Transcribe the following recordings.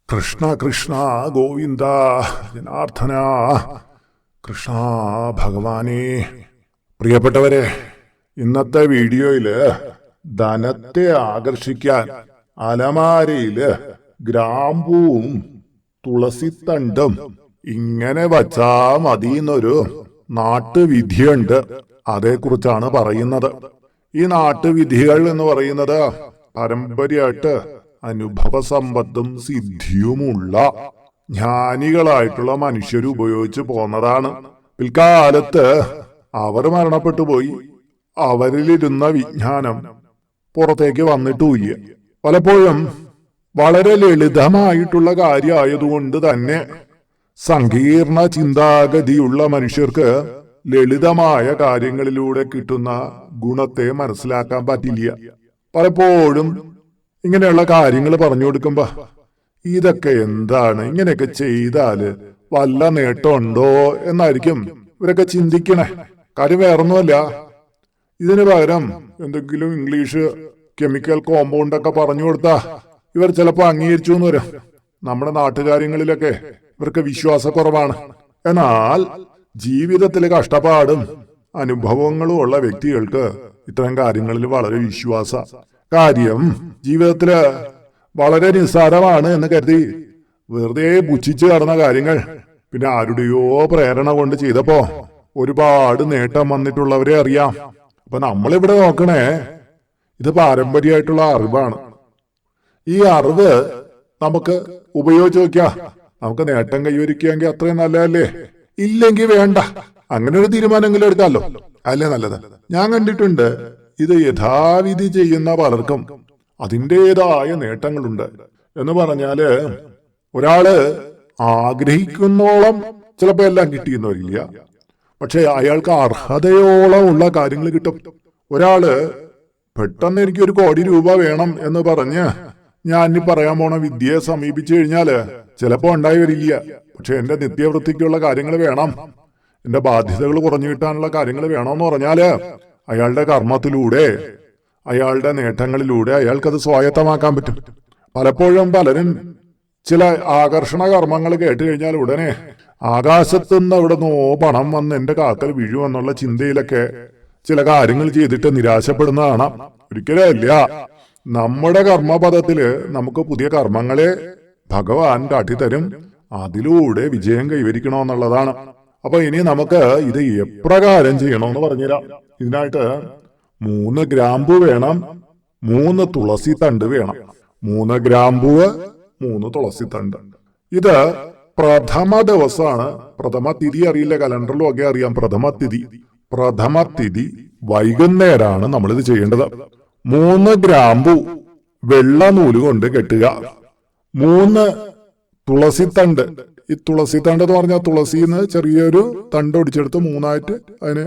കൃഷ്ണ കൃഷ്ണ ഗോവിന്ദ ജനാർദ്ദന കൃഷ്ണ ഭഗവാനേ. പ്രിയപ്പെട്ടവരെ, ഇന്നത്തെ വീഡിയോയില് ധനത്തെ ആകർഷിക്കാൻ അലമാരയില് ഗ്രാമ്പൂവും തുളസിത്തണ്ടും ഇങ്ങനെ വച്ചാ മതിയെന്നൊരു നാട്ടുവിധിയുണ്ട്. അതേക്കുറിച്ചാണ് പറയുന്നത്. ഈ നാട്ടുവിധികൾ എന്ന് പറയുന്നത് പാരമ്പര്യമായിട്ട് അനുഭവ സമ്പത്തും സിദ്ധിയുമുള്ള ജ്ഞാനികളായിട്ടുള്ള മനുഷ്യർ ഉപയോഗിച്ചു പോന്നതാണ്. പിൽക്കാലത്ത് അവർ മരണപ്പെട്ടു പോയി. അവരിലിരുന്ന വിജ്ഞാനം പുറത്തേക്ക് വന്നിട്ടുമില്ല. പലപ്പോഴും വളരെ ലളിതമായിട്ടുള്ള കാര്യമായതുകൊണ്ട് തന്നെ സങ്കീർണ ചിന്താഗതിയുള്ള മനുഷ്യർക്ക് ലളിതമായ കാര്യങ്ങളിലൂടെ കിട്ടുന്ന ഗുണത്തെ മനസ്സിലാക്കാൻ പറ്റില്ല. പലപ്പോഴും ഇങ്ങനെയുള്ള കാര്യങ്ങൾ പറഞ്ഞു കൊടുക്കുമ്പോ ഇതൊക്കെ എന്താണ്, ഇങ്ങനെയൊക്കെ ചെയ്താല് വല്ല നേട്ടമുണ്ടോ എന്നായിരിക്കും ഇവരൊക്കെ ചിന്തിക്കണേ. കാര്യം വേറൊന്നുമല്ല, ഇതിന് പകരം എന്തെങ്കിലും ഇംഗ്ലീഷ് കെമിക്കൽ കോമ്പൗണ്ട് ഒക്കെ പറഞ്ഞു കൊടുത്താ ഇവർ ചിലപ്പോ അംഗീകരിച്ചു എന്ന് വരാം. നമ്മുടെ നാട്ടുകാര്യങ്ങളിലൊക്കെ ഇവർക്ക് വിശ്വാസക്കുറവാണ്. എന്നാൽ ജീവിതത്തിലെ കഷ്ടപ്പാടും അനുഭവങ്ങളും ഉള്ള വ്യക്തികൾക്ക് ഇത്തരം കാര്യങ്ങളിൽ വളരെ വിശ്വാസ. കാര്യം ജീവിതത്തില് വളരെ നിസ്സാരമാണ് എന്ന് കരുതി വെറുതെ പുച്ഛിച്ചു കടന്ന കാര്യങ്ങൾ പിന്നെ ആരുടെയോ പ്രേരണ കൊണ്ട് ചെയ്തപ്പോ ഒരുപാട് നേട്ടം വന്നിട്ടുള്ളവരെ അറിയാം. അപ്പൊ നമ്മളിവിടെ നോക്കണേ, ഇത് പാരമ്പര്യമായിട്ടുള്ള അറിവാണ്. ഈ അറിവ് നമുക്ക് ഉപയോഗിച്ച് നോക്കിയാ നമുക്ക് നേട്ടം കൈവരിക്കുകയെങ്കിൽ അത്രയും നല്ലതല്ലേ. ഇല്ലെങ്കിൽ വേണ്ട, അങ്ങനെ ഒരു തീരുമാനമെങ്കിലും എടുക്കാമല്ലോ, അല്ലേ നല്ലത്. ഞാൻ കണ്ടിട്ടുണ്ട്, ഇത് യഥാവിധി ചെയ്യുന്ന പലർക്കും അതിൻ്റെതായ നേട്ടങ്ങളുണ്ട്. എന്ന് പറഞ്ഞാല് ഒരാള് ആഗ്രഹിക്കുന്നോളം ചിലപ്പോ എല്ലാം കിട്ടിയെന്ന് വരില്ല, പക്ഷെ അയാൾക്ക് അർഹതയോളം ഉള്ള കാര്യങ്ങൾ കിട്ടും. ഒരാള് പെട്ടെന്ന് എനിക്ക് 1 കോടി രൂപ വേണം എന്ന് പറഞ്ഞ് ഞാൻ ഇനി പറയാൻ പോണ വിദ്യയെ സമീപിച്ചു കഴിഞ്ഞാല് ചിലപ്പോ ഉണ്ടായി വരില്ല. പക്ഷെ എന്റെ നിത്യവൃത്തിക്കുള്ള കാര്യങ്ങൾ വേണം, എന്റെ ബാധ്യതകൾ കുറഞ്ഞു കിട്ടാനുള്ള കാര്യങ്ങൾ വേണമെന്ന് പറഞ്ഞാല് അയാളുടെ കർമ്മത്തിലൂടെ, അയാളുടെ നേട്ടങ്ങളിലൂടെ അയാൾക്കത് സ്വായത്തമാക്കാൻ പറ്റും. പലപ്പോഴും പലരും ചില ആകർഷണ കർമ്മങ്ങൾ കേട്ട് കഴിഞ്ഞാൽ ഉടനെ ആകാശത്തുനിന്ന് അവിടെ നിന്നോ പണം വന്ന് എന്റെ കാക്കൽ വീഴുമെന്നുള്ള ചിന്തയിലൊക്കെ ചില കാര്യങ്ങൾ ചെയ്തിട്ട് നിരാശപ്പെടുന്നതാണ്. ഒരിക്കലും ഇല്ല. നമ്മുടെ കർമ്മപദത്തില് നമുക്ക് പുതിയ കർമ്മങ്ങളെ ഭഗവാൻ കാട്ടിത്തരും. അതിലൂടെ വിജയം കൈവരിക്കണമെന്നുള്ളതാണ്. അപ്പൊ ഇനി നമുക്ക് ഇത് എപ്രകാരം ചെയ്യണമെന്ന് പറഞ്ഞുതരാം. ഇതിനായിട്ട് 3 ഗ്രാമ്പു വേണം, 3 തുളസി തണ്ട് വേണം. 3 ഗ്രാമ്പൂവ്, 3 തുളസി തണ്ട്. ഇത് പ്രഥമ ദിവസമാണ്. പ്രഥമ തിഥി അറിയില്ല, കലണ്ടറിലും ഒക്കെ അറിയാം. പ്രഥമ തിഥി വൈകുന്നേരമാണ് നമ്മളിത് ചെയ്യേണ്ടത്. 3 ഗ്രാമ്പു വെള്ള നൂല് കൊണ്ട് കെട്ടുക. 3 തുളസിത്തണ്ട്. ഈ തുളസിത്തണ്ട് എന്ന് പറഞ്ഞാൽ തുളസിന്ന് ചെറിയൊരു തണ്ട് ഒടിച്ചെടുത്ത് 3ആയിട്ട് അതിനെ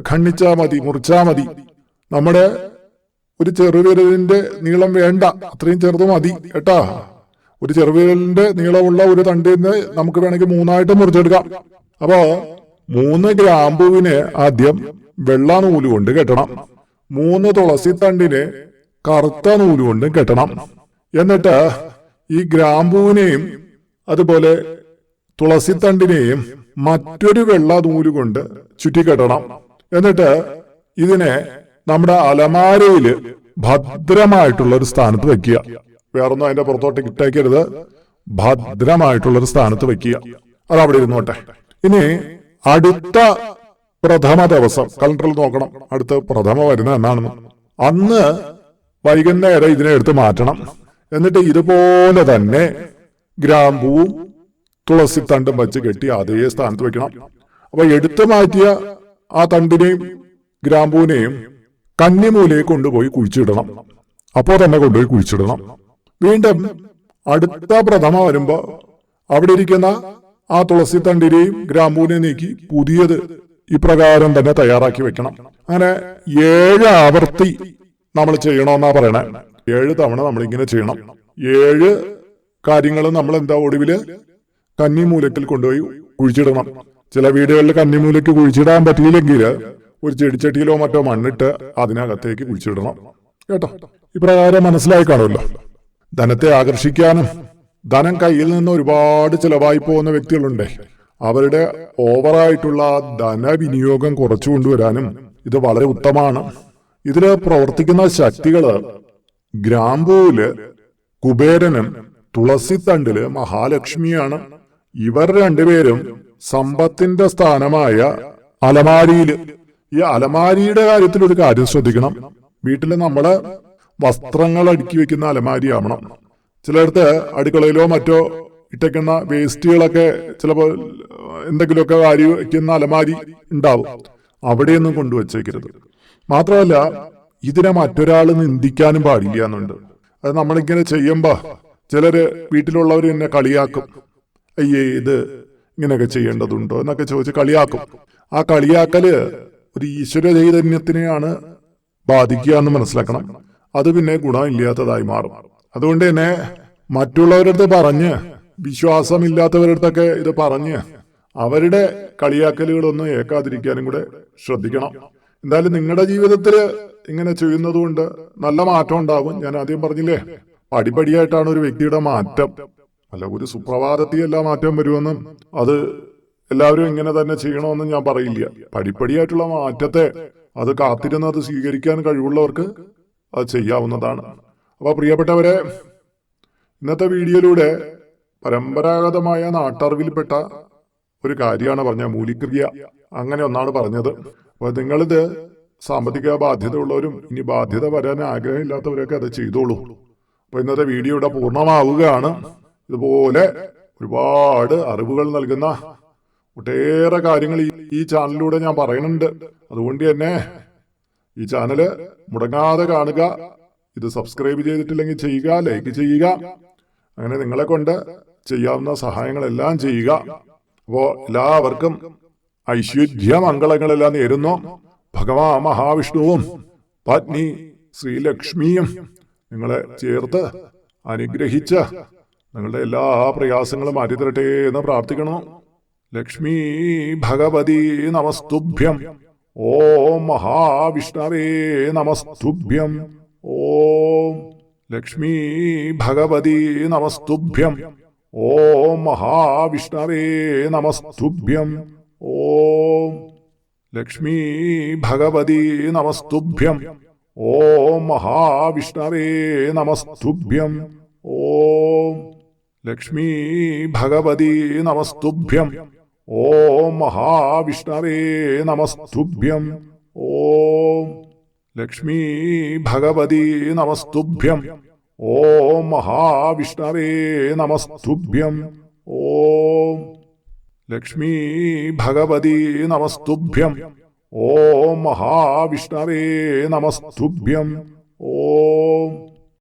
ഖണ്ഡിച്ചാ മതി, മുറിച്ചാ മതി. നമ്മുടെ ഒരു ചെറുവിരലിന്റെ നീളം വേണ്ട, അത്രയും ചെറുത് മതി കേട്ടാ. ഒരു ചെറുവിരലിന്റെ നീളമുള്ള ഒരു തണ്ടിന് നമുക്ക് വേണമെങ്കിൽ 3ആയിട്ട് മുറിച്ചെടുക്കാം. അപ്പോ 3 ഗ്രാമ്പുവിനെ ആദ്യം വെള്ള നൂല് കൊണ്ട് കെട്ടണം. 3 തുളസിത്തണ്ടിനെ കറുത്ത നൂല് കൊണ്ട് കെട്ടണം. എന്നിട്ട് ഈ ഗ്രാമ്പൂവിനെയും അതുപോലെ തുളസിത്തണ്ടിനെയും മറ്റൊരു വെള്ള നൂല് കൊണ്ട് ചുറ്റിക്കെട്ടണം. എന്നിട്ട് ഇതിനെ നമ്മുടെ അലമാരയില് ഭദ്രമായിട്ടുള്ള ഒരു സ്ഥാനത്ത് വെക്കുക. വേറൊന്നും അതിന്റെ പുറത്തോട്ട് ഇട്ടേക്കരുത്. ഭദ്രമായിട്ടുള്ള ഒരു സ്ഥാനത്ത് വെക്കുക. അത് അവിടെ ഇരുന്നോട്ടെ. ഇനി അടുത്ത പ്രഥമ ദിവസം കലണ്ടറിൽ നോക്കണം, അടുത്ത പ്രഥമ വരുന്ന എന്നാണെന്ന്. അന്ന് വൈകുന്നേരം ഇതിനെ എടുത്ത് മാറ്റണം. എന്നിട്ട് ഇതുപോലെ തന്നെ ഗ്രാമ്പൂവും തുളസിത്തണ്ടും വെച്ച് കെട്ടി അതേ സ്ഥാനത്ത് വെക്കണം. അപ്പൊ എടുത്തു മാറ്റിയ ആ തണ്ടിനെയും ഗ്രാമ്പൂവിനെയും കന്നിമൂലയെ കൊണ്ടുപോയി കുഴിച്ചിടണം. അപ്പോ തന്നെ കൊണ്ടുപോയി കുഴിച്ചിടണം. വീണ്ടും അടുത്ത പ്രഥമ വരുമ്പോ അവിടെ ഇരിക്കുന്ന ആ തുളസിത്തണ്ടിനെയും ഗ്രാമ്പൂവിനെയും നീക്കി പുതിയത് ഇപ്രകാരം തന്നെ തയ്യാറാക്കി വെക്കണം. അങ്ങനെ 7 ആവർത്തി നമ്മൾ ചെയ്യണമെന്നാ പറയണേ. 7 തവണ നമ്മളിങ്ങനെ ചെയ്യണം. 7 കാര്യങ്ങളും നമ്മൾ എന്താ ഒടുവില് കന്നിമൂലക്കിൽ കൊണ്ടുപോയി കുഴിച്ചിടണം. ചില വീടുകളിൽ കന്നിമൂലയ്ക്ക് കുഴിച്ചിടാൻ പറ്റിയില്ലെങ്കിൽ ഒരു ചെടിച്ചട്ടിയിലോ മറ്റോ മണ്ണിട്ട് അതിനകത്തേക്ക് കുഴിച്ചിടണം കേട്ടോ. ഇപ്രകാരം മനസ്സിലായി കാണുമല്ലോ. ധനത്തെ ആകർഷിക്കാനും ധനം കയ്യിൽ നിന്ന് ഒരുപാട് ചിലവായി പോകുന്ന വ്യക്തികളുണ്ട്. അവരുടെ ഓവറായിട്ടുള്ള ധനവിനിയോഗം കുറച്ചു കൊണ്ടുവരാനും ഇത് വളരെ ഉത്തമമാണ്. ഇതില് പ്രവർത്തിക്കുന്ന ശക്തികള് ഗ്രാമ്പൂവില് കുബേരനും തുളസിത്തണ്ടില് മഹാലക്ഷ്മിയാണ്. ഇവർ രണ്ടുപേരും സമ്പത്തിന്റെ സ്ഥാനമായ അലമാരിയില്. ഈ അലമാരിയുടെ കാര്യത്തിൽ ഒരു കാര്യം ശ്രദ്ധിക്കണം. വീട്ടില് നമ്മള് വസ്ത്രങ്ങൾ അടുക്കി വെക്കുന്ന അലമാരി ആവണം. ചിലയിടത്ത് അടുക്കളയിലോ മറ്റോ ഇട്ടേക്കുന്ന വേസ്റ്റുകളൊക്കെ ചിലപ്പോൾ എന്തെങ്കിലുമൊക്കെ വാരി വയ്ക്കുന്ന അലമാരി ഉണ്ടാവും. അവിടെയൊന്നും കൊണ്ടുവച്ചേക്കരുത്. മാത്രമല്ല ഇതിനെ മറ്റൊരാൾ നിന്ദിക്കാനും പാടില്ല എന്നുണ്ട്. അത് നമ്മളിങ്ങനെ ചെയ്യുമ്പോ ചിലര് വീട്ടിലുള്ളവർ എന്നെ കളിയാക്കും. അയ്യേ ഇത് ഇങ്ങനെയൊക്കെ ചെയ്യേണ്ടതുണ്ടോ എന്നൊക്കെ ചോദിച്ച് കളിയാക്കും. ആ കളിയാക്കല് ഒരു ഈശ്വര ചൈതന്യത്തിനെയാണ് ബാധിക്കുക എന്ന് മനസ്സിലാക്കണം. അത് പിന്നെ ഗുണമില്ലാത്തതായി മാറും. അതുകൊണ്ട് തന്നെ മറ്റുള്ളവരുടെ അടുത്ത് പറഞ്ഞ് വിശ്വാസമില്ലാത്തവരുടെ അടുത്തൊക്കെ ഇത് പറഞ്ഞ് അവരുടെ കളിയാക്കലുകളൊന്നും ഏക്കാതിരിക്കാനും കൂടെ ശ്രദ്ധിക്കണം. എന്തായാലും നിങ്ങളുടെ ജീവിതത്തിൽ ഇങ്ങനെ ചെയ്യുന്നത് കൊണ്ട് നല്ല മാറ്റം ഉണ്ടാകും. ഞാൻ ആദ്യം പറഞ്ഞില്ലേ, പടിപടിയായിട്ടാണ് ഒരു വ്യക്തിയുടെ മാറ്റം. അല്ല, ഒരു സുപ്രഭാതത്തിൽ എല്ലാ മാറ്റം വരുമെന്നും അത് എല്ലാവരും ഇങ്ങനെ തന്നെ ചെയ്യണമെന്നും ഞാൻ പറയില്ല. പടിപ്പടിയായിട്ടുള്ള മാറ്റത്തെ അത് കാത്തിരുന്ന് അത് സ്വീകരിക്കാൻ കഴിവുള്ളവർക്ക് അത് ചെയ്യാവുന്നതാണ്. അപ്പൊ പ്രിയപ്പെട്ടവരെ, ഇന്നത്തെ വീഡിയോയിലൂടെ പരമ്പരാഗതമായ നാട്ടറിവിൽപ്പെട്ട ഒരു കാര്യമാണ് പറഞ്ഞ മൂലിക്രിയ. അങ്ങനെ ഒന്നാണ് പറഞ്ഞത്. അപ്പൊ നിങ്ങളിത് സാമ്പത്തിക ബാധ്യത ഉള്ളവരും ഇനി ബാധ്യത വരാൻ ആഗ്രഹമില്ലാത്തവരൊക്കെ അത് ചെയ്തോളൂ. അപ്പൊ ഇന്നത്തെ വീഡിയോ ഇവിടെ പൂർണ്ണമാവുകയാണ്. ഇതുപോലെ ഒരുപാട് അറിവുകൾ നൽകുന്ന ഒട്ടേറെ കാര്യങ്ങൾ ഈ ചാനലിലൂടെ ഞാൻ പറയുന്നുണ്ട്. അതുകൊണ്ട് തന്നെ ഈ ചാനല് മുടങ്ങാതെ കാണുക. ഇത് സബ്സ്ക്രൈബ് ചെയ്തിട്ടില്ലെങ്കിൽ ചെയ്യുക, ലൈക്ക് ചെയ്യുക. അങ്ങനെ നിങ്ങളെ കൊണ്ട് ചെയ്യാവുന്ന സഹായങ്ങളെല്ലാം ചെയ്യുക. അപ്പോ എല്ലാവർക്കും ഐശ്വര്യ മംഗളങ്ങളെല്ലാം നേരുന്നു. ഭഗവാൻ മഹാവിഷ്ണുവും പത്നി ശ്രീലക്ഷ്മിയും നിങ്ങളെ ചേർത്ത് അനുഗ്രഹിച്ച് നിങ്ങളുടെ എല്ലാ പ്രയാസങ്ങളും മാറ്റിത്തരട്ടെ എന്ന് പ്രാർത്ഥിക്കണം. ലക്ഷ്മി ഭഗവതി നമസ്തുഭ്യം. ഓം മഹാവിഷ്ണവേ നമസ്തുഭ്യം. ഓം ലക്ഷ്മി ഭഗവതി നമസ്തുഭ്യം. ഓം മഹാവിഷ്ണവേ നമസ്തുഭ്യം. ഓം ലക്ഷ്മി ഭഗവതി നമസ്തുഭ്യം. ഓം മഹാവിഷ്ണവേ നമസ്തുഭ്യം. ഓം ലക്ഷ്മി ഭഗവതി നമസ്തുഭ്യം. ഓം മഹാവിഷ്ണവേ നമസ്തുഭ്യം. ഓം ലക്ഷ്മി ഭഗവതി നമസ്തുഭ്യം. ഓം മഹാവിഷ്ണവേ നമസ്തുഭ്യം. ഓം ലക്ഷ്മി ഭഗവതി നമസ്തുഭ്യം. ഓം മഹാവിഷ്ണവേ നമസ്തുഭ്യം. ഓം